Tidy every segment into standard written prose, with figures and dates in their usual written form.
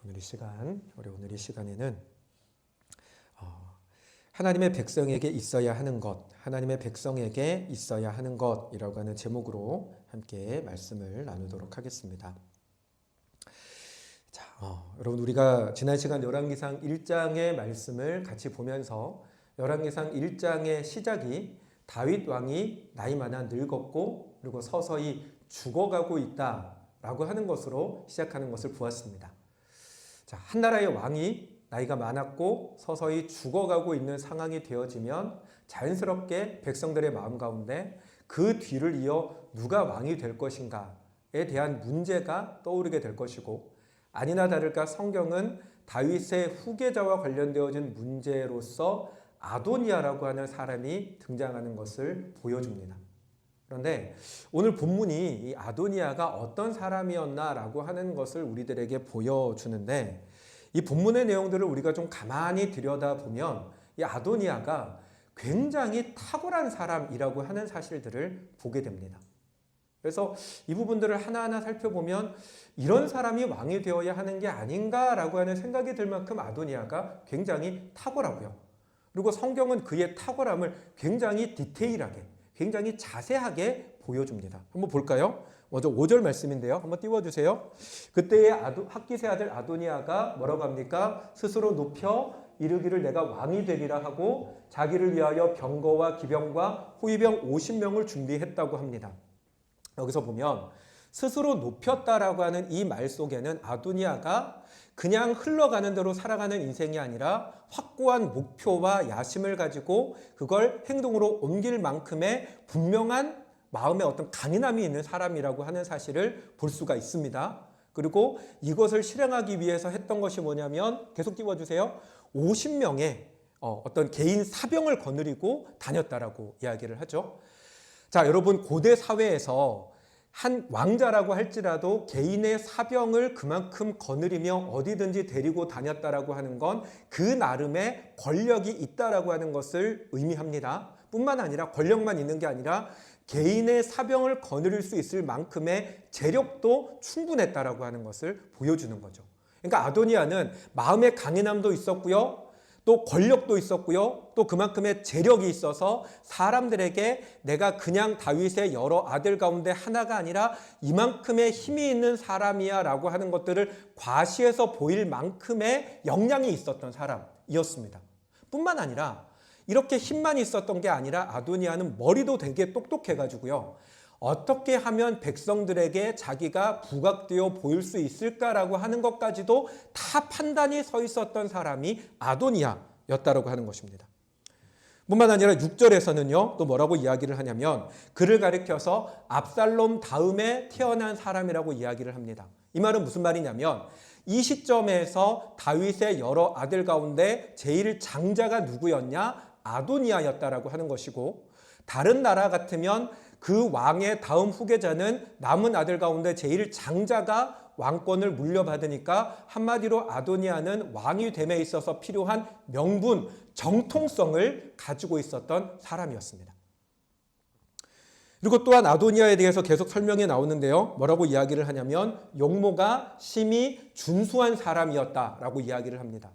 오늘 이 시간에는 하나님의 백성에게 있어야 하는 것, 하나님의 백성에게 있어야 하는 것이라고 하는 제목으로 함께 말씀을 나누도록 하겠습니다. 자, 여러분 우리가 지난 시간 열왕기상 1장의 말씀을 같이 보면서 열왕기상 1장의 시작이 다윗 왕이 나이 많아 늙었고 그리고 서서히 죽어가고 있다라고 하는 것으로 시작하는 것을 보았습니다. 자, 한 나라의 왕이 나이가 많았고 서서히 죽어가고 있는 상황이 되어지면 자연스럽게 백성들의 마음 가운데 그 뒤를 이어 누가 왕이 될 것인가에 대한 문제가 떠오르게 될 것이고, 아니나 다를까 성경은 다윗의 후계자와 관련되어진 문제로서 아도니아라고 하는 사람이 등장하는 것을 보여줍니다. 그런데 오늘 본문이 이 아도니아가 어떤 사람이었나라고 하는 것을 우리들에게 보여주는데, 이 본문의 내용들을 우리가 좀 가만히 들여다보면 이 아도니아가 굉장히 탁월한 사람이라고 하는 사실들을 보게 됩니다. 그래서 이 부분들을 하나하나 살펴보면 이런 사람이 왕이 되어야 하는 게 아닌가라고 하는 생각이 들 만큼 아도니아가 굉장히 탁월하고요. 그리고 성경은 그의 탁월함을 굉장히 디테일하게, 굉장히 자세하게 보여줍니다. 한번 볼까요? 먼저 5절 말씀인데요. 한번 띄워주세요. 그때의 학기세 아들 아도니아가 뭐라고 합니까? 스스로 높여 이르기를 내가 왕이 되리라 하고 자기를 위하여 병거와 기병과 호위병 50명을 준비했다고 합니다. 여기서 보면 스스로 높였다라고 하는 이 말 속에는 아도니아가 그냥 흘러가는 대로 살아가는 인생이 아니라 확고한 목표와 야심을 가지고 그걸 행동으로 옮길 만큼의 분명한 마음에 어떤 강인함이 있는 사람이라고 하는 사실을 볼 수가 있습니다. 그리고 이것을 실행하기 위해서 했던 것이 뭐냐면, 계속 띄워주세요. 50명의 어떤 개인 사병을 거느리고 다녔다라고 이야기를 하죠. 자, 여러분 고대 사회에서 한 왕자라고 할지라도 개인의 사병을 그만큼 거느리며 어디든지 데리고 다녔다라고 하는 건 그 나름의 권력이 있다라고 하는 것을 의미합니다. 뿐만 아니라 권력만 있는 게 아니라 개인의 사병을 거느릴 수 있을 만큼의 재력도 충분했다라고 하는 것을 보여주는 거죠. 그러니까 아도니아는 마음의 강인함도 있었고요, 또 권력도 있었고요, 또 그만큼의 재력이 있어서 사람들에게 내가 그냥 다윗의 여러 아들 가운데 하나가 아니라 이만큼의 힘이 있는 사람이야 라고 하는 것들을 과시해서 보일 만큼의 역량이 있었던 사람이었습니다. 뿐만 아니라 이렇게 힘만 있었던 게 아니라 아도니아는 머리도 되게 똑똑해가지고요, 어떻게 하면 백성들에게 자기가 부각되어 보일 수 있을까라고 하는 것까지도 다 판단이 서 있었던 사람이 아도니아였다라고 하는 것입니다. 뿐만 아니라 6절에서는요 또 뭐라고 이야기를 하냐면, 그를 가리켜서 압살롬 다음에 태어난 사람이라고 이야기를 합니다. 이 말은 무슨 말이냐면, 이 시점에서 다윗의 여러 아들 가운데 제일 장자가 누구였냐? 아도니아였다라고 하는 것이고, 다른 나라 같으면 그 왕의 다음 후계자는 남은 아들 가운데 제일 장자가 왕권을 물려받으니까 한마디로 아도니아는 왕이 됨에 있어서 필요한 명분, 정통성을 가지고 있었던 사람이었습니다. 그리고 또한 아도니아에 대해서 계속 설명이 나오는데요, 뭐라고 이야기를 하냐면 용모가 심히 준수한 사람이었다라고 이야기를 합니다.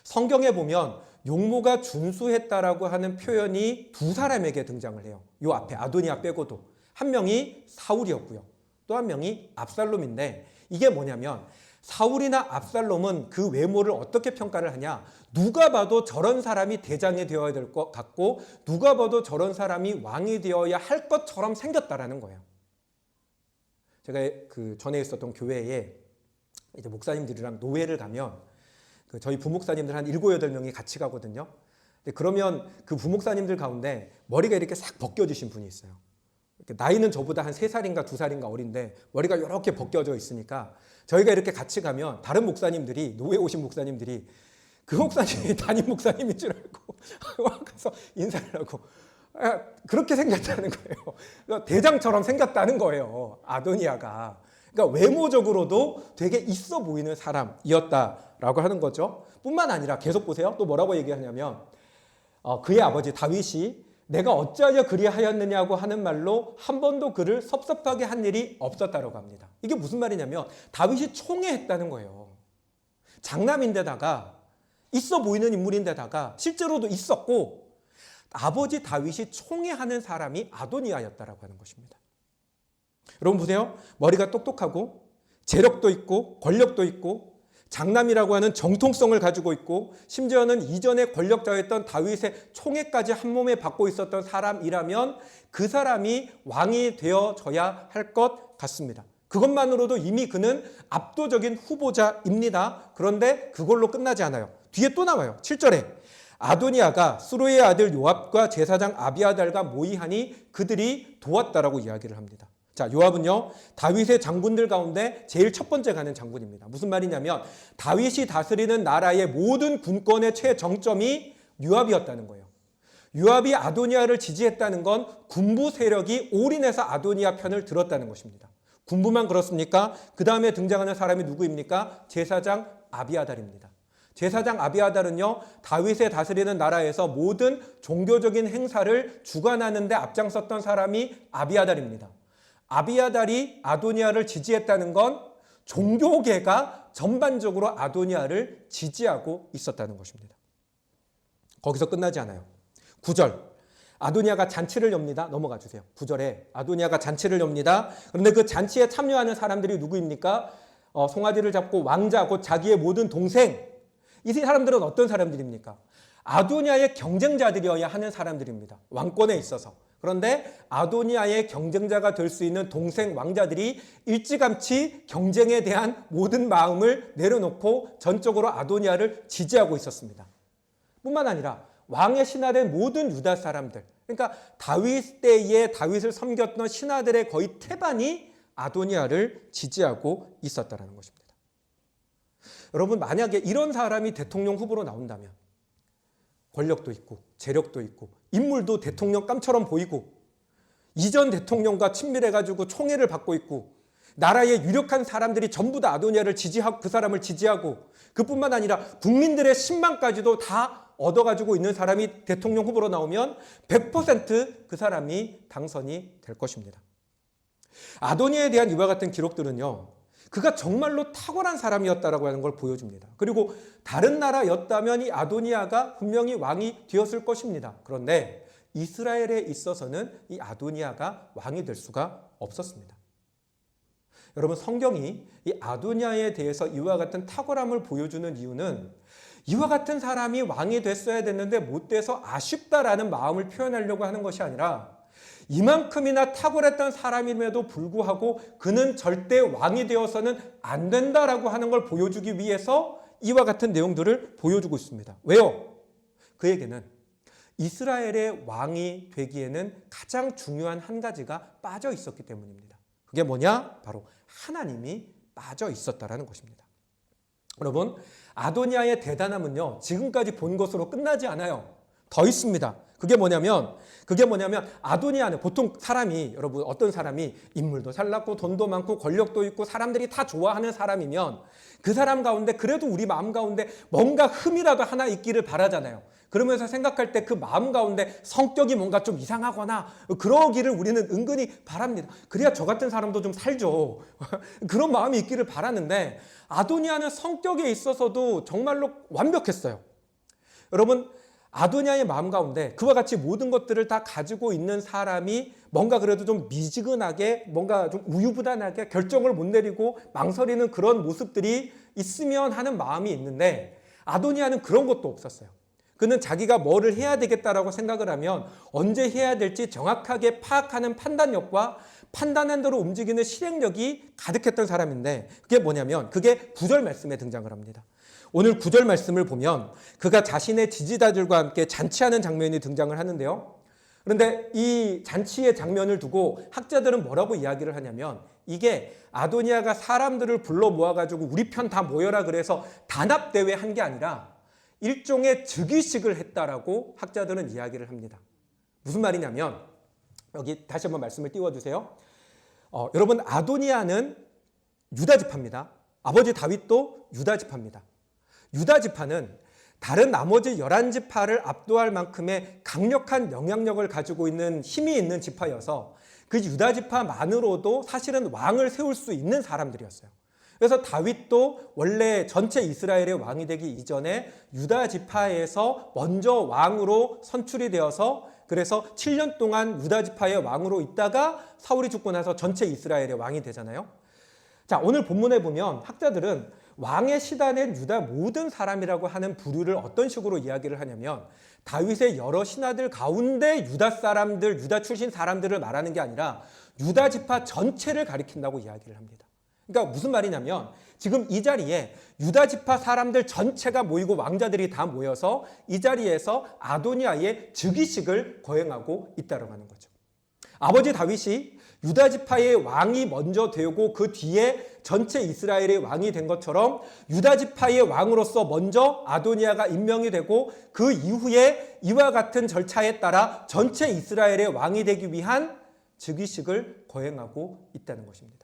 성경에 보면 용모가 준수했다라고 하는 표현이 두 사람에게 등장을 해요. 요 앞에 아도니아 빼고도. 한 명이 사울이었고요, 또 한 명이 압살롬인데, 이게 뭐냐면 사울이나 압살롬은 그 외모를 어떻게 평가를 하냐? 누가 봐도 저런 사람이 대장이 되어야 될 것 같고 누가 봐도 저런 사람이 왕이 되어야 할 것처럼 생겼다라는 거예요. 제가 그 전에 있었던 교회에 이제 목사님들이랑 노회를 가면 저희 부목사님들 한 7, 8명이 같이 가거든요. 근데 그러면 그 부목사님들 가운데 머리가 이렇게 싹 벗겨지신 분이 있어요. 나이는 저보다 한 3살인가 2살인가 어린데 머리가 이렇게 벗겨져 있으니까 저희가 이렇게 같이 가면 다른 목사님들이, 노회 오신 목사님들이 그 목사님이 담임 목사님인 줄 알고 와서 인사를 하고 그렇게 생겼다는 거예요. 대장처럼 생겼다는 거예요, 아도니아가. 그러니까 외모적으로도 되게 있어 보이는 사람이었다라고 하는 거죠. 뿐만 아니라 계속 보세요. 또 뭐라고 얘기하냐면 그의 아버지 다윗이 내가 어찌하여 그리하였느냐고 하는 말로 한 번도 그를 섭섭하게 한 일이 없었다라고 합니다. 이게 무슨 말이냐면 다윗이 총애했다는 거예요. 장남인데다가 있어 보이는 인물인데다가 실제로도 있었고 아버지 다윗이 총애하는 사람이 아도니아였다라고 하는 것입니다. 여러분 보세요. 머리가 똑똑하고 재력도 있고 권력도 있고 장남이라고 하는 정통성을 가지고 있고 심지어는 이전에 권력자였던 다윗의 총애까지 한 몸에 받고 있었던 사람이라면 그 사람이 왕이 되어져야 할 것 같습니다. 그것만으로도 이미 그는 압도적인 후보자입니다. 그런데 그걸로 끝나지 않아요. 뒤에 또 나와요. 7절에 아도니아가 수루의 아들 요압과 제사장 아비아달과 모이하니 그들이 도왔다라고 이야기를 합니다. 자, 요압은요, 다윗의 장군들 가운데 제일 첫 번째 가는 장군입니다. 무슨 말이냐면 다윗이 다스리는 나라의 모든 군권의 최정점이 요압이었다는 거예요. 요압이 아도니아를 지지했다는 건 군부 세력이 올인해서 아도니아 편을 들었다는 것입니다. 군부만 그렇습니까? 그 다음에 등장하는 사람이 누구입니까? 제사장 아비아달입니다. 제사장 아비아달은요, 다윗의 다스리는 나라에서 모든 종교적인 행사를 주관하는 데 앞장섰던 사람이 아비아달입니다. 아비아달이 아도니아를 지지했다는 건 종교계가 전반적으로 아도니아를 지지하고 있었다는 것입니다. 거기서 끝나지 않아요. 9절. 아도니아가 잔치를 엽니다. 넘어가 주세요. 9절에 아도니아가 잔치를 엽니다. 그런데 그 잔치에 참여하는 사람들이 누구입니까? 송아지를 잡고 왕자, 곧 자기의 모든 동생. 이 사람들은 어떤 사람들입니까? 아도니아의 경쟁자들이어야 하는 사람들입니다. 왕권에 있어서. 그런데 아도니아의 경쟁자가 될 수 있는 동생 왕자들이 일찌감치 경쟁에 대한 모든 마음을 내려놓고 전적으로 아도니아를 지지하고 있었습니다. 뿐만 아니라 왕의 신하된 모든 유다 사람들, 그러니까 다윗 때에 다윗을 섬겼던 신하들의 거의 태반이 아도니아를 지지하고 있었다는 것입니다. 여러분, 만약에 이런 사람이 대통령 후보로 나온다면 권력도 있고 재력도 있고 인물도 대통령감처럼 보이고 이전 대통령과 친밀해가지고 총애를 받고 있고 나라의 유력한 사람들이 전부 다 아도니아를 지지하고 그 사람을 지지하고 그뿐만 아니라 국민들의 신망까지도 다 얻어가지고 있는 사람이 대통령 후보로 나오면 100% 그 사람이 당선이 될 것입니다. 아도니아에 대한 이와 같은 기록들은요, 그가 정말로 탁월한 사람이었다라고 하는 걸 보여줍니다. 그리고 다른 나라였다면 이 아도니아가 분명히 왕이 되었을 것입니다. 그런데 이스라엘에 있어서는 이 아도니아가 왕이 될 수가 없었습니다. 여러분, 성경이 이 아도니아에 대해서 이와 같은 탁월함을 보여주는 이유는 이와 같은 사람이 왕이 됐어야 됐는데 못 돼서 아쉽다라는 마음을 표현하려고 하는 것이 아니라 이만큼이나 탁월했던 사람임에도 불구하고 그는 절대 왕이 되어서는 안 된다라고 하는 걸 보여주기 위해서 이와 같은 내용들을 보여주고 있습니다. 왜요? 그에게는 이스라엘의 왕이 되기에는 가장 중요한 한 가지가 빠져 있었기 때문입니다. 그게 뭐냐? 바로 하나님이 빠져 있었다라는 것입니다. 여러분, 아도니아의 대단함은요, 지금까지 본 것으로 끝나지 않아요. 더 있습니다. 그게 뭐냐면 아도니아는 보통 사람이, 여러분, 어떤 사람이 인물도 잘났고 돈도 많고 권력도 있고 사람들이 다 좋아하는 사람이면 그 사람 가운데 그래도 우리 마음 가운데 뭔가 흠이라도 하나 있기를 바라잖아요. 그러면서 생각할 때 그 마음 가운데 성격이 뭔가 좀 이상하거나 그러기를 우리는 은근히 바랍니다. 그래야 저 같은 사람도 좀 살죠. 그런 마음이 있기를 바라는데 아도니아는 성격에 있어서도 정말로 완벽했어요. 여러분, 아도니아의 마음 가운데 그와 같이 모든 것들을 다 가지고 있는 사람이 뭔가 그래도 좀 미지근하게, 뭔가 좀 우유부단하게 결정을 못 내리고 망설이는 그런 모습들이 있으면 하는 마음이 있는데 아도니아는 그런 것도 없었어요. 그는 자기가 뭐를 해야 되겠다라고 생각을 하면 언제 해야 될지 정확하게 파악하는 판단력과 판단한 대로 움직이는 실행력이 가득했던 사람인데 그게 뭐냐면 그게 9절 말씀에 등장을 합니다. 오늘 9절 말씀을 보면 그가 자신의 지지자들과 함께 잔치하는 장면이 등장을 하는데요. 그런데 이 잔치의 장면을 두고 학자들은 뭐라고 이야기를 하냐면 이게 아도니아가 사람들을 불러 모아가지고 우리 편 다 모여라 그래서 단합대회 한 게 아니라 일종의 즉위식을 했다라고 학자들은 이야기를 합니다. 무슨 말이냐면 여기 다시 한번 말씀을 띄워주세요. 여러분, 아도니아는 유다 지파입니다. 아버지 다윗도 유다 지파입니다. 유다 지파는 다른 나머지 11지파를 압도할 만큼의 강력한 영향력을 가지고 있는 힘이 있는 지파여서 그 유다 지파만으로도 사실은 왕을 세울 수 있는 사람들이었어요. 그래서 다윗도 원래 전체 이스라엘의 왕이 되기 이전에 유다 지파에서 먼저 왕으로 선출이 되어서 그래서 7년 동안 유다 지파의 왕으로 있다가 사울이 죽고 나서 전체 이스라엘의 왕이 되잖아요. 자, 오늘 본문에 보면 학자들은 왕의 시단의 유다 모든 사람이라고 하는 부류를 어떤 식으로 이야기를 하냐면 다윗의 여러 신하들 가운데 유다 사람들, 유다 출신 사람들을 말하는 게 아니라 유다 지파 전체를 가리킨다고 이야기를 합니다. 그러니까 무슨 말이냐면 지금 이 자리에 유다 지파 사람들 전체가 모이고 왕자들이 다 모여서 이 자리에서 아도니아의 즉위식을 거행하고 있다고 하는 거죠. 아버지 다윗이 유다 지파의 왕이 먼저 되고 그 뒤에 전체 이스라엘의 왕이 된 것처럼 유다 지파의 왕으로서 먼저 아도니아가 임명이 되고 그 이후에 이와 같은 절차에 따라 전체 이스라엘의 왕이 되기 위한 즉위식을 거행하고 있다는 것입니다.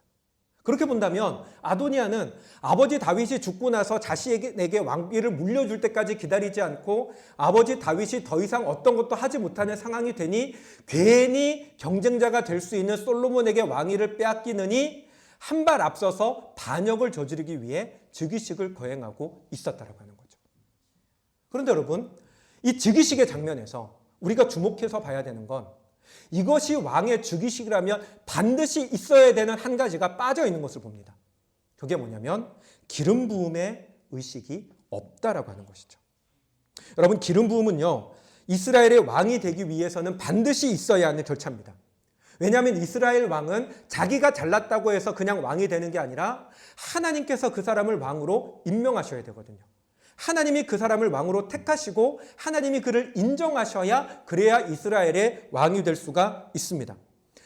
그렇게 본다면 아도니아는 아버지 다윗이 죽고 나서 자신에게 왕위를 물려줄 때까지 기다리지 않고 아버지 다윗이 더 이상 어떤 것도 하지 못하는 상황이 되니 괜히 경쟁자가 될 수 있는 솔로몬에게 왕위를 빼앗기느니 한 발 앞서서 반역을 저지르기 위해 즉위식을 거행하고 있었다고 하는 거죠. 그런데 여러분, 이 즉위식의 장면에서 우리가 주목해서 봐야 되는 건 이것이 왕의 즉위식이라면 반드시 있어야 되는 한 가지가 빠져 있는 것을 봅니다. 그게 뭐냐면 기름 부음의 의식이 없다라고 하는 것이죠. 여러분, 기름 부음은요, 이스라엘의 왕이 되기 위해서는 반드시 있어야 하는 절차입니다. 왜냐하면 이스라엘 왕은 자기가 잘났다고 해서 그냥 왕이 되는 게 아니라 하나님께서 그 사람을 왕으로 임명하셔야 되거든요. 하나님이 그 사람을 왕으로 택하시고 하나님이 그를 인정하셔야 그래야 이스라엘의 왕이 될 수가 있습니다.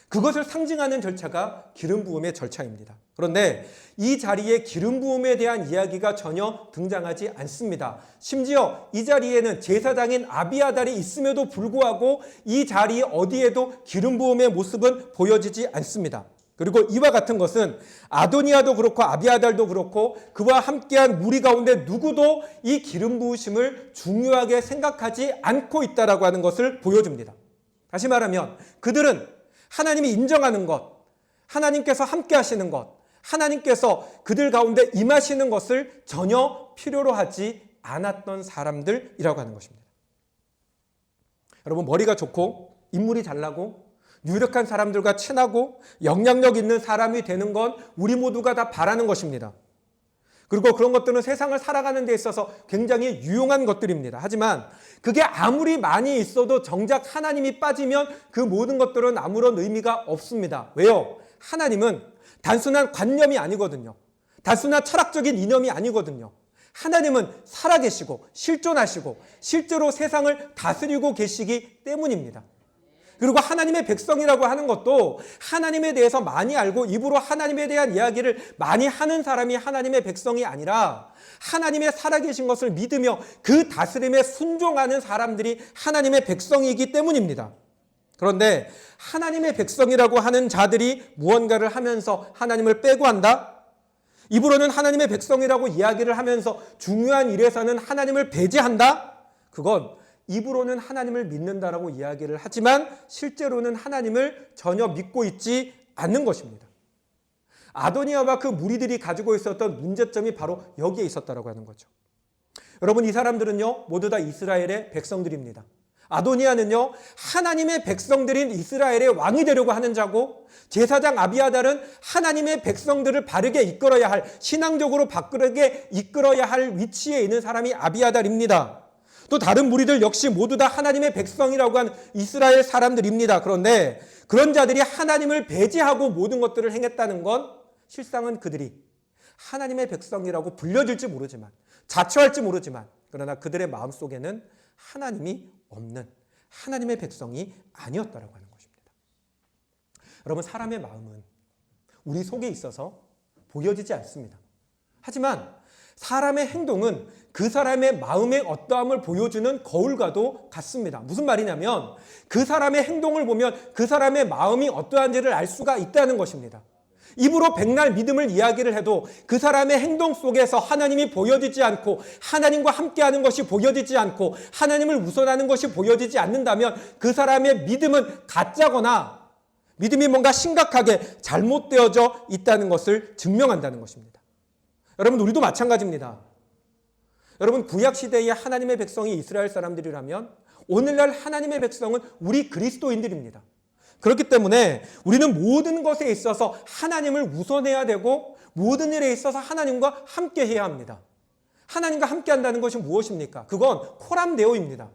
그것을 상징하는 절차가 기름 부음의 절차입니다. 그런데 이 자리에 기름 부음에 대한 이야기가 전혀 등장하지 않습니다. 심지어 이 자리에는 제사장인 아비아달이 있음에도 불구하고 이 자리 어디에도 기름 부음의 모습은 보여지지 않습니다. 그리고 이와 같은 것은 아도니아도 그렇고 아비아달도 그렇고 그와 함께한 무리 가운데 누구도 이 기름 부으심을 중요하게 생각하지 않고 있다라고 하는 것을 보여줍니다. 다시 말하면 그들은 하나님이 인정하는 것, 하나님께서 함께 하시는 것, 하나님께서 그들 가운데 임하시는 것을 전혀 필요로 하지 않았던 사람들이라고 하는 것입니다. 여러분, 머리가 좋고 인물이 잘나고 유력한 사람들과 친하고 영향력 있는 사람이 되는 건 우리 모두가 다 바라는 것입니다. 그리고 그런 것들은 세상을 살아가는 데 있어서 굉장히 유용한 것들입니다. 하지만 그게 아무리 많이 있어도 정작 하나님이 빠지면 그 모든 것들은 아무런 의미가 없습니다. 왜요? 하나님은 단순한 관념이 아니거든요. 단순한 철학적인 이념이 아니거든요. 하나님은 살아계시고 실존하시고 실제로 세상을 다스리고 계시기 때문입니다. 그리고 하나님의 백성이라고 하는 것도 하나님에 대해서 많이 알고 입으로 하나님에 대한 이야기를 많이 하는 사람이 하나님의 백성이 아니라 하나님의 살아계신 것을 믿으며 그 다스림에 순종하는 사람들이 하나님의 백성이기 때문입니다. 그런데 하나님의 백성이라고 하는 자들이 무언가를 하면서 하나님을 빼고 한다? 입으로는 하나님의 백성이라고 이야기를 하면서 중요한 일에서는 하나님을 배제한다? 그건 입으로는 하나님을 믿는다라고 이야기를 하지만 실제로는 하나님을 전혀 믿고 있지 않는 것입니다. 아도니아와 그 무리들이 가지고 있었던 문제점이 바로 여기에 있었다라고 하는 거죠. 여러분, 이 사람들은요 모두 다 이스라엘의 백성들입니다. 아도니아는요 하나님의 백성들인 이스라엘의 왕이 되려고 하는 자고, 제사장 아비아달은 하나님의 백성들을 바르게 이끌어야 할, 신앙적으로 바르게 이끌어야 할 위치에 있는 사람이 아비아달입니다. 또 다른 무리들 역시 모두 다 하나님의 백성이라고 하는 이스라엘 사람들입니다. 그런데 그런 자들이 하나님을 배제하고 모든 것들을 행했다는 건 실상은 그들이 하나님의 백성이라고 불려질지 모르지만, 자처할지 모르지만, 그러나 그들의 마음속에는 하나님이 없는 하나님의 백성이 아니었다라고 하는 것입니다. 여러분, 사람의 마음은 우리 속에 있어서 보여지지 않습니다. 하지만 사람의 행동은 그 사람의 마음의 어떠함을 보여주는 거울과도 같습니다. 무슨 말이냐면 그 사람의 행동을 보면 그 사람의 마음이 어떠한지를 알 수가 있다는 것입니다. 입으로 백날 믿음을 이야기를 해도 그 사람의 행동 속에서 하나님이 보여지지 않고 하나님과 함께하는 것이 보여지지 않고 하나님을 우선하는 것이 보여지지 않는다면 그 사람의 믿음은 가짜거나 믿음이 뭔가 심각하게 잘못되어져 있다는 것을 증명한다는 것입니다. 여러분, 우리도 마찬가지입니다. 여러분, 구약시대의 하나님의 백성이 이스라엘 사람들이라면 오늘날 하나님의 백성은 우리 그리스도인들입니다. 그렇기 때문에 우리는 모든 것에 있어서 하나님을 우선해야 되고 모든 일에 있어서 하나님과 함께 해야 합니다. 하나님과 함께 한다는 것이 무엇입니까? 그건 코람데오입니다.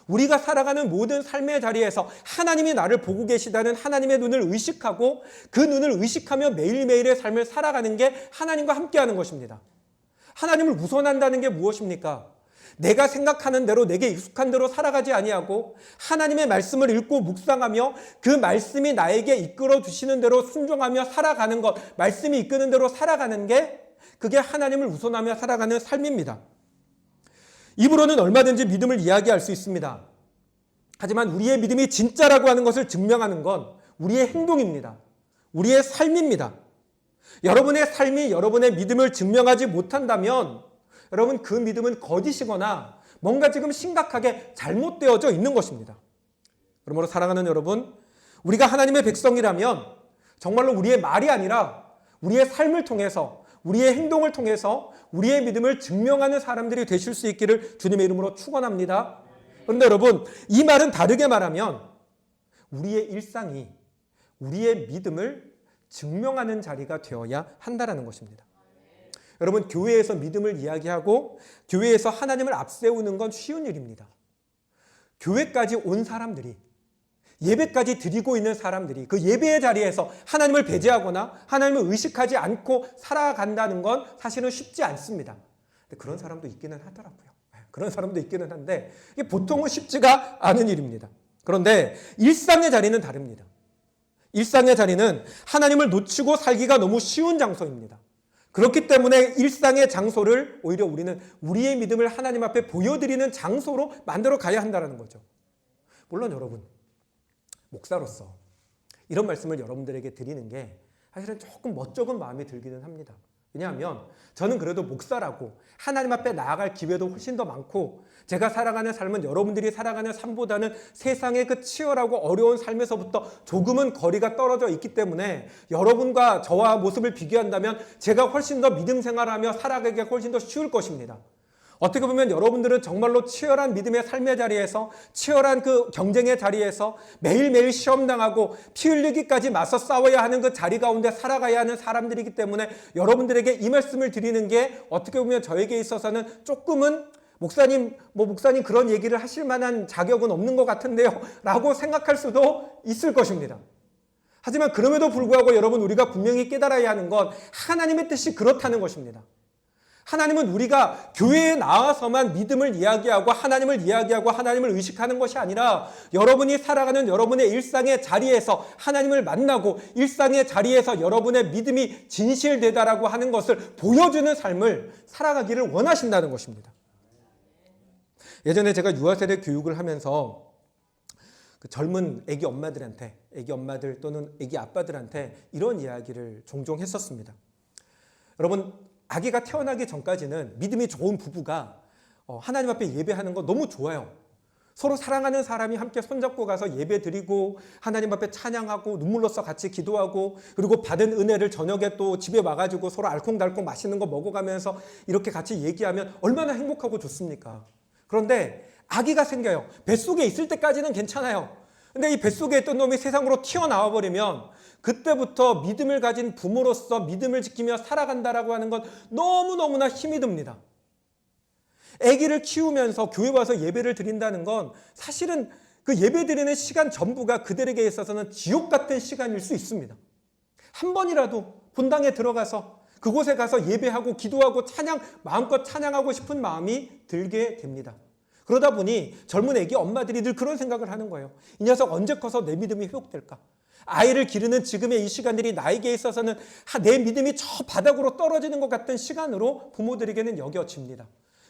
우리가 살아가는 모든 삶의 자리에서 하나님이 나를 보고 계시다는 하나님의 눈을 의식하고 그 눈을 의식하며 매일매일의 삶을 살아가는 게 하나님과 함께하는 것입니다. 하나님을 우선한다는 게 무엇입니까? 내가 생각하는 대로 내게 익숙한 대로 살아가지 아니하고 하나님의 말씀을 읽고 묵상하며 그 말씀이 나에게 이끌어 주시는 대로 순종하며 살아가는 것, 말씀이 이끄는 대로 살아가는 게 그게 하나님을 우선하며 살아가는 삶입니다. 입으로는 얼마든지 믿음을 이야기할 수 있습니다. 하지만 우리의 믿음이 진짜라고 하는 것을 증명하는 건 우리의 행동입니다. 우리의 삶입니다. 여러분의 삶이 여러분의 믿음을 증명하지 못한다면 여러분, 그 믿음은 거짓이거나 뭔가 지금 심각하게 잘못되어져 있는 것입니다. 그러므로 사랑하는 여러분, 우리가 하나님의 백성이라면 정말로 우리의 말이 아니라 우리의 삶을 통해서, 우리의 행동을 통해서 우리의 믿음을 증명하는 사람들이 되실 수 있기를 주님의 이름으로 축원합니다. 그런데 여러분, 이 말은 다르게 말하면 우리의 일상이 우리의 믿음을 증명하는 자리가 되어야 한다는 것입니다. 여러분, 교회에서 믿음을 이야기하고 교회에서 하나님을 앞세우는 건 쉬운 일입니다. 교회까지 온 사람들이, 예배까지 드리고 있는 사람들이 그 예배의 자리에서 하나님을 배제하거나 하나님을 의식하지 않고 살아간다는 건 사실은 쉽지 않습니다. 근데 그런 사람도 있기는 하더라고요. 그런 사람도 있기는 한데 이게 보통은 쉽지가 않은 일입니다. 그런데 일상의 자리는 다릅니다. 일상의 자리는 하나님을 놓치고 살기가 너무 쉬운 장소입니다. 그렇기 때문에 일상의 장소를 오히려 우리는 우리의 믿음을 하나님 앞에 보여드리는 장소로 만들어 가야 한다는 거죠. 물론 여러분, 목사로서 이런 말씀을 여러분들에게 드리는 게 사실은 조금 멋쩍은 마음이 들기는 합니다. 왜냐하면 저는 그래도 목사라고 하나님 앞에 나아갈 기회도 훨씬 더 많고 제가 살아가는 삶은 여러분들이 살아가는 삶보다는 세상의 그 치열하고 어려운 삶에서부터 조금은 거리가 떨어져 있기 때문에 여러분과 저와 모습을 비교한다면 제가 훨씬 더 믿음 생활하며 살아가기가 훨씬 더 쉬울 것입니다. 어떻게 보면 여러분들은 정말로 치열한 믿음의 삶의 자리에서 치열한 그 경쟁의 자리에서 매일매일 시험당하고 피 흘리기까지 맞서 싸워야 하는 그 자리 가운데 살아가야 하는 사람들이기 때문에 여러분들에게 이 말씀을 드리는 게 어떻게 보면 저에게 있어서는 조금은 목사님 그런 얘기를 하실 만한 자격은 없는 것 같은데요 라고 생각할 수도 있을 것입니다. 하지만 그럼에도 불구하고 여러분, 우리가 분명히 깨달아야 하는 건 하나님의 뜻이 그렇다는 것입니다. 하나님은 우리가 교회에 나와서만 믿음을 이야기하고 하나님을 이야기하고 하나님을 의식하는 것이 아니라 여러분이 살아가는 여러분의 일상의 자리에서 하나님을 만나고 일상의 자리에서 여러분의 믿음이 진실되다라고 하는 것을 보여주는 삶을 살아가기를 원하신다는 것입니다. 예전에 제가 유아세대 교육을 하면서 그 젊은 애기 엄마들한테, 애기 엄마들 또는 애기 아빠들한테 이런 이야기를 종종 했었습니다. 여러분, 아기가 태어나기 전까지는 믿음이 좋은 부부가 하나님 앞에 예배하는 거 너무 좋아요. 서로 사랑하는 사람이 함께 손잡고 가서 예배 드리고 하나님 앞에 찬양하고 눈물로써 같이 기도하고 그리고 받은 은혜를 저녁에 또 집에 와가지고 서로 알콩달콩 맛있는 거 먹어가면서 이렇게 같이 얘기하면 얼마나 행복하고 좋습니까? 그런데 아기가 생겨요. 뱃속에 있을 때까지는 괜찮아요. 근데 이 뱃속에 있던 놈이 세상으로 튀어나와 버리면 그때부터 믿음을 가진 부모로서 믿음을 지키며 살아간다라고 하는 건 너무너무나 힘이 듭니다. 아기를 키우면서 교회 와서 예배를 드린다는 건 사실은 그 예배 드리는 시간 전부가 그들에게 있어서는 지옥 같은 시간일 수 있습니다. 한 번이라도 본당에 들어가서 그곳에 가서 예배하고 기도하고 마음껏 찬양하고 싶은 마음이 들게 됩니다. 그러다 보니 젊은 아기 엄마들이 늘 그런 생각을 하는 거예요. 이 녀석 언제 커서 내 믿음이 회복될까? 아이를 기르는 지금의 이 시간들이 나에게 있어서는 내 믿음이 저 바닥으로 떨어지는 것 같은 시간으로 부모들에게는 여겨집니다.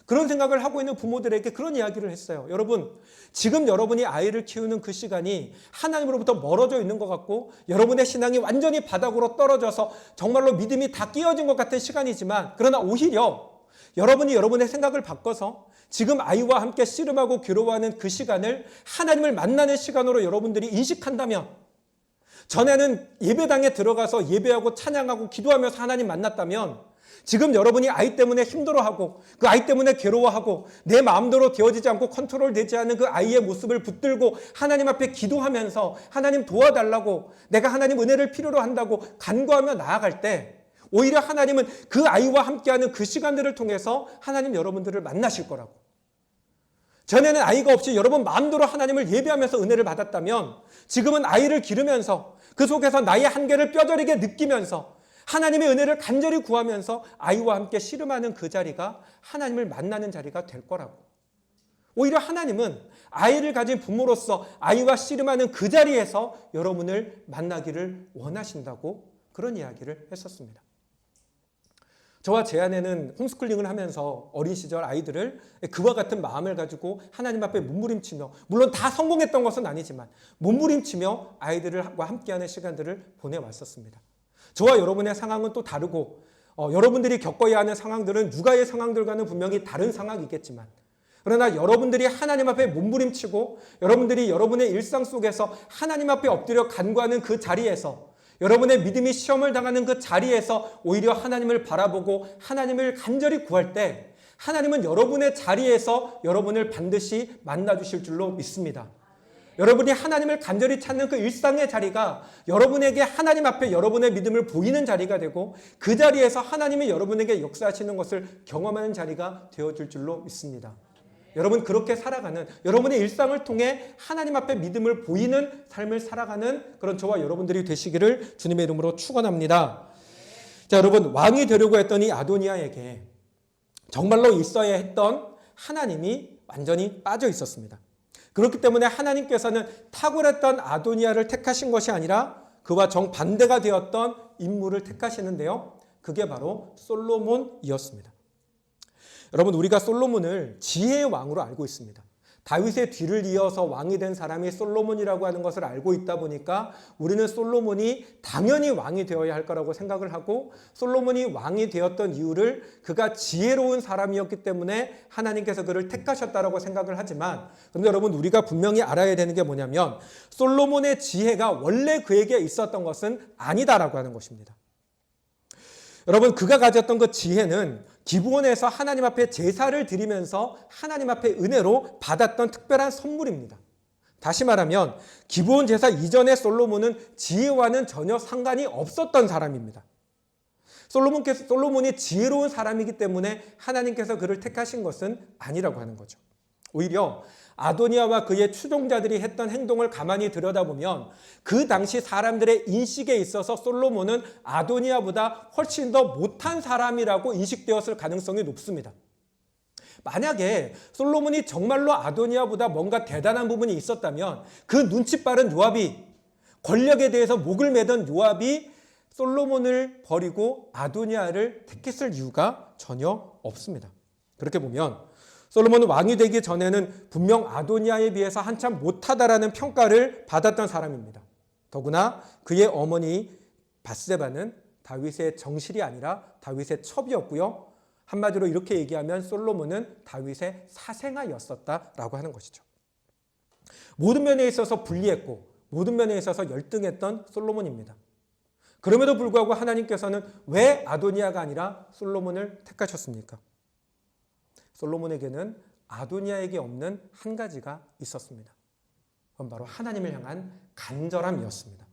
그런 생각을 하고 있는 부모들에게 그런 이야기를 했어요. 여러분, 지금 여러분이 아이를 키우는 그 시간이 하나님으로부터 멀어져 있는 것 같고 여러분의 신앙이 완전히 바닥으로 떨어져서 정말로 믿음이 다 끼어진 것 같은 시간이지만 그러나 오히려 여러분이 여러분의 생각을 바꿔서 지금 아이와 함께 씨름하고 괴로워하는 그 시간을 하나님을 만나는 시간으로 여러분들이 인식한다면 전에는 예배당에 들어가서 예배하고 찬양하고 기도하면서 하나님 만났다면 지금 여러분이 아이 때문에 힘들어하고 그 아이 때문에 괴로워하고 내 마음대로 되어지지 않고 컨트롤되지 않는 그 아이의 모습을 붙들고 하나님 앞에 기도하면서 하나님 도와달라고 내가 하나님 은혜를 필요로 한다고 간구하며 나아갈 때 오히려 하나님은 그 아이와 함께하는 그 시간들을 통해서 하나님 여러분들을 만나실 거라고. 전에는 아이가 없이 여러분 마음대로 하나님을 예배하면서 은혜를 받았다면 지금은 아이를 기르면서 그 속에서 나의 한계를 뼈저리게 느끼면서 하나님의 은혜를 간절히 구하면서 아이와 함께 씨름하는 그 자리가 하나님을 만나는 자리가 될 거라고. 오히려 하나님은 아이를 가진 부모로서 아이와 씨름하는 그 자리에서 여러분을 만나기를 원하신다고 그런 이야기를 했었습니다. 저와 제 아내는 홈스쿨링을 하면서 어린 시절 아이들을 그와 같은 마음을 가지고 하나님 앞에 몸부림치며, 물론 다 성공했던 것은 아니지만 몸부림치며 아이들과 함께하는 시간들을 보내왔었습니다. 저와 여러분의 상황은 또 다르고 여러분들이 겪어야 하는 상황들은 육아의 상황들과는 분명히 다른 상황이겠지만, 그러나 여러분들이 하나님 앞에 몸부림치고 여러분들이 여러분의 일상 속에서 하나님 앞에 엎드려 간구하는 그 자리에서, 여러분의 믿음이 시험을 당하는 그 자리에서 오히려 하나님을 바라보고 하나님을 간절히 구할 때 하나님은 여러분의 자리에서 여러분을 반드시 만나주실 줄로 믿습니다. 여러분이 하나님을 간절히 찾는 그 일상의 자리가 여러분에게 하나님 앞에 여러분의 믿음을 보이는 자리가 되고 그 자리에서 하나님이 여러분에게 역사하시는 것을 경험하는 자리가 되어줄 줄로 믿습니다. 여러분 그렇게 살아가는, 여러분의 일상을 통해 하나님 앞에 믿음을 보이는 삶을 살아가는 그런 저와 여러분들이 되시기를 주님의 이름으로 축원합니다. 자, 여러분, 왕이 되려고 했던 이 아도니아에게 정말로 있어야 했던 하나님이 완전히 빠져 있었습니다. 그렇기 때문에 하나님께서는 탁월했던 아도니아를 택하신 것이 아니라 그와 정반대가 되었던 인물을 택하시는데요. 그게 바로 솔로몬이었습니다. 여러분, 우리가 솔로몬을 지혜의 왕으로 알고 있습니다. 다윗의 뒤를 이어서 왕이 된 사람이 솔로몬이라고 하는 것을 알고 있다 보니까 우리는 솔로몬이 당연히 왕이 되어야 할 거라고 생각을 하고, 솔로몬이 왕이 되었던 이유를 그가 지혜로운 사람이었기 때문에 하나님께서 그를 택하셨다라고 생각을 하지만, 그런데 여러분 우리가 분명히 알아야 되는 게 뭐냐면 솔로몬의 지혜가 원래 그에게 있었던 것은 아니다라고 하는 것입니다. 여러분, 그가 가졌던 그 지혜는 기브온에서 하나님 앞에 제사를 드리면서 하나님 앞에 은혜로 받았던 특별한 선물입니다. 다시 말하면 기브온 제사 이전의 솔로몬은 지혜와는 전혀 상관이 없었던 사람입니다. 솔로몬이 지혜로운 사람이기 때문에 하나님께서 그를 택하신 것은 아니라고 하는 거죠. 오히려 아도니아와 그의 추종자들이 했던 행동을 가만히 들여다보면 그 당시 사람들의 인식에 있어서 솔로몬은 아도니아보다 훨씬 더 못한 사람이라고 인식되었을 가능성이 높습니다. 만약에 솔로몬이 정말로 아도니아보다 뭔가 대단한 부분이 있었다면 그 눈치 빠른 요압이, 권력에 대해서 목을 매던 요압이 솔로몬을 버리고 아도니아를 택했을 이유가 전혀 없습니다. 그렇게 보면 솔로몬은 왕이 되기 전에는 분명 아도니아에 비해서 한참 못하다라는 평가를 받았던 사람입니다. 더구나 그의 어머니 밧세바는 다윗의 정실이 아니라 다윗의 첩이었고요. 한마디로 이렇게 얘기하면 솔로몬은 다윗의 사생아였었다라고 하는 것이죠. 모든 면에 있어서 불리했고 모든 면에 있어서 열등했던 솔로몬입니다. 그럼에도 불구하고 하나님께서는 왜 아도니아가 아니라 솔로몬을 택하셨습니까? 솔로몬에게는 아도니아에게 없는 한 가지가 있었습니다. 그건 바로 하나님을 향한 간절함이었습니다.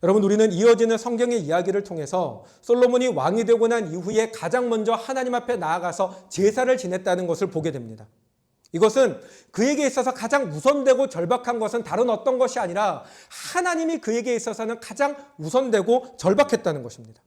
여러분, 우리는 이어지는 성경의 이야기를 통해서 솔로몬이 왕이 되고 난 이후에 가장 먼저 하나님 앞에 나아가서 제사를 지냈다는 것을 보게 됩니다. 이것은 그에게 있어서 가장 우선되고 절박한 것은 다른 어떤 것이 아니라 하나님이 그에게 있어서는 가장 우선되고 절박했다는 것입니다.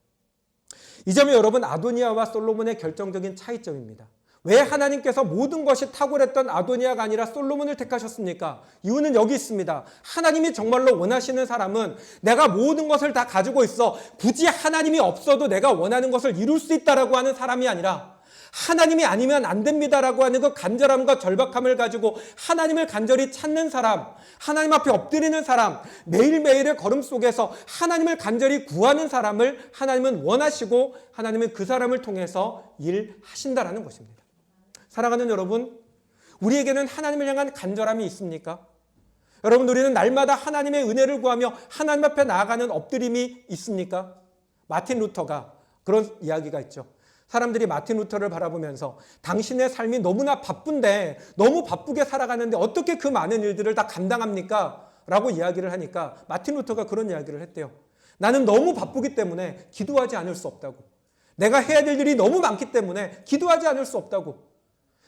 이 점이 여러분 아도니아와 솔로몬의 결정적인 차이점입니다. 왜 하나님께서 모든 것이 탁월했던 아도니아가 아니라 솔로몬을 택하셨습니까? 이유는 여기 있습니다. 하나님이 정말로 원하시는 사람은 내가 모든 것을 다 가지고 있어 굳이 하나님이 없어도 내가 원하는 것을 이룰 수 있다라고 하는 사람이 아니라 하나님이 아니면 안 됩니다라고 하는 그 간절함과 절박함을 가지고 하나님을 간절히 찾는 사람, 하나님 앞에 엎드리는 사람, 매일매일의 걸음 속에서 하나님을 간절히 구하는 사람을 하나님은 원하시고 하나님은 그 사람을 통해서 일하신다라는 것입니다. 사랑하는 여러분, 우리에게는 하나님을 향한 간절함이 있습니까? 여러분, 우리는 날마다 하나님의 은혜를 구하며 하나님 앞에 나아가는 엎드림이 있습니까? 마틴 루터가 그런 이야기가 있죠. 사람들이 마틴 루터를 바라보면서 당신의 삶이 너무나 바쁜데 너무 바쁘게 살아가는데 어떻게 그 많은 일들을 다 감당합니까? 라고 이야기를 하니까 마틴 루터가 그런 이야기를 했대요. 나는 너무 바쁘기 때문에 기도하지 않을 수 없다고. 내가 해야 될 일이 너무 많기 때문에 기도하지 않을 수 없다고.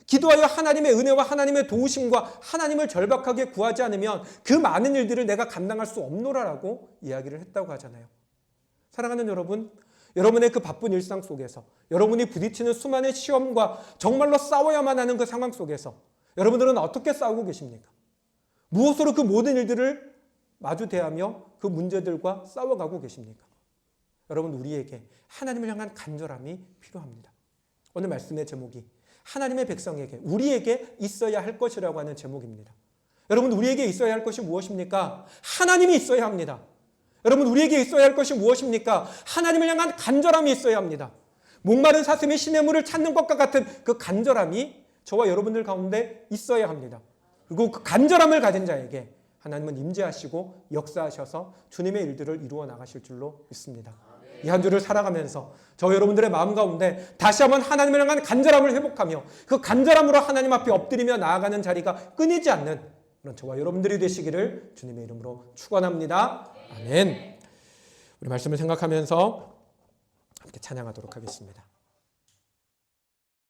기도하여 하나님의 은혜와 하나님의 도우심과 하나님을 절박하게 구하지 않으면 그 많은 일들을 내가 감당할 수 없노라라고 이야기를 했다고 하잖아요. 사랑하는 여러분, 여러분의 그 바쁜 일상 속에서 여러분이 부딪히는 수많은 시험과 정말로 싸워야만 하는 그 상황 속에서 여러분들은 어떻게 싸우고 계십니까? 무엇으로 그 모든 일들을 마주 대하며 그 문제들과 싸워가고 계십니까? 여러분, 우리에게 하나님을 향한 간절함이 필요합니다. 오늘 말씀의 제목이 하나님의 백성에게, 우리에게 있어야 할 것이라고 하는 제목입니다. 여러분, 우리에게 있어야 할 것이 무엇입니까? 하나님이 있어야 합니다. 여러분, 우리에게 있어야 할 것이 무엇입니까? 하나님을 향한 간절함이 있어야 합니다. 목마른 사슴이 시냇물을 찾는 것과 같은 그 간절함이 저와 여러분들 가운데 있어야 합니다. 그리고 그 간절함을 가진 자에게 하나님은 임재하시고 역사하셔서 주님의 일들을 이루어 나가실 줄로 믿습니다. 이 한 주를 살아가면서 저 여러분들의 마음 가운데 다시 한번 하나님을 향한 간절함을 회복하며 그 간절함으로 하나님 앞에 엎드리며 나아가는 자리가 끊이지 않는 그런 저와 여러분들이 되시기를 주님의 이름으로 축원합니다. 아멘. 우리 말씀을 생각하면서 함께 찬양하도록 하겠습니다.